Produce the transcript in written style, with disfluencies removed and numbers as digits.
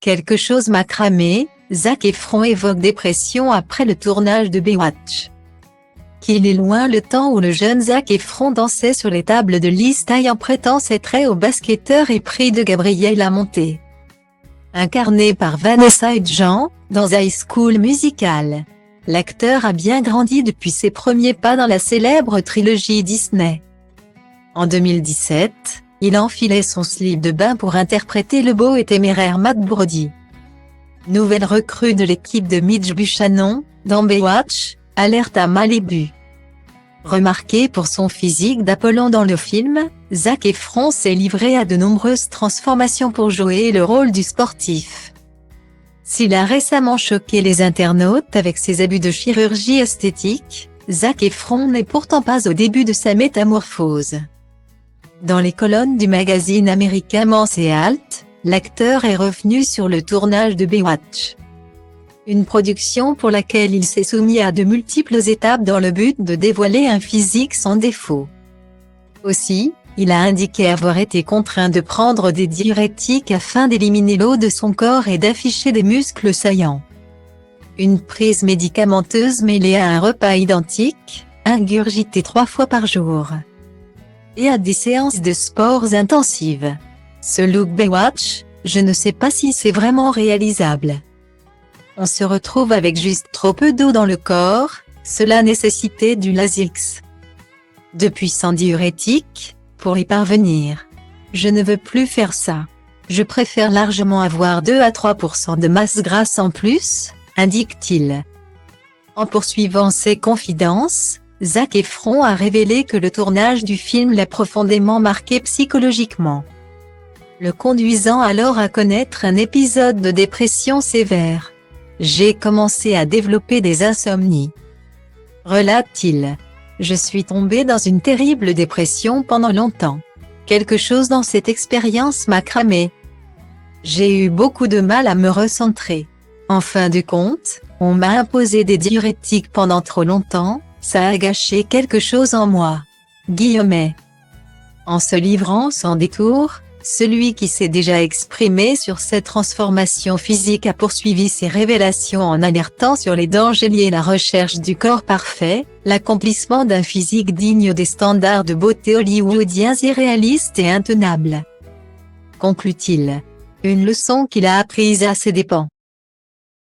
Quelque chose m'a cramé, Zac Efron évoque dépression après le tournage de Baywatch. Qu'il est loin le temps où le jeune Zac Efron dansait sur les tables de l'East-High en prêtant ses traits au basketteur épris de Gabriel Amonte. Incarné par Vanessa Hudgens, dans High School Musical, l'acteur a bien grandi depuis ses premiers pas dans la célèbre trilogie Disney. En 2017, il enfilait son slip de bain pour interpréter le beau et téméraire Matt Brody. Nouvelle recrue de l'équipe de Mitch Buchanan, dans Baywatch, alerte à Malibu. Remarqué pour son physique d'Apollon dans le film, Zac Efron s'est livré à de nombreuses transformations pour jouer le rôle du sportif. S'il a récemment choqué les internautes avec ses abus de chirurgie esthétique, Zac Efron n'est pourtant pas au début de sa métamorphose. Dans les colonnes du magazine américain Men's Health, l'acteur est revenu sur le tournage de Baywatch. Une production pour laquelle il s'est soumis à de multiples étapes dans le but de dévoiler un physique sans défaut. Aussi, il a indiqué avoir été contraint de prendre des diurétiques afin d'éliminer l'eau de son corps et d'afficher des muscles saillants. Une prise médicamenteuse mêlée à un repas identique, ingurgité 3 fois par jour. Et à des séances de sports intensives. Ce look Baywatch, je ne sais pas si c'est vraiment réalisable. On se retrouve avec juste trop peu d'eau dans le corps, cela nécessitait du lasix. De puissants diurétiques, pour y parvenir. Je ne veux plus faire ça. Je préfère largement avoir 2 à 3% de masse grasse en plus, indique-t-il. En poursuivant ses confidences, Zac Efron a révélé que le tournage du film l'a profondément marqué psychologiquement, le conduisant alors à connaître un épisode de dépression sévère. J'ai commencé à développer des insomnies, relate-t-il. Je suis tombé dans une terrible dépression pendant longtemps. Quelque chose dans cette expérience m'a cramé. J'ai eu beaucoup de mal à me recentrer. En fin de compte, on m'a imposé des diurétiques pendant trop longtemps, ça a gâché quelque chose en moi. Guillemets. En se livrant sans détour, celui qui s'est déjà exprimé sur cette transformation physique a poursuivi ses révélations en alertant sur les dangers liés à la recherche du corps parfait, l'accomplissement d'un physique digne des standards de beauté hollywoodiens irréalistes et intenables. Conclut-il. Une leçon qu'il a apprise à ses dépens.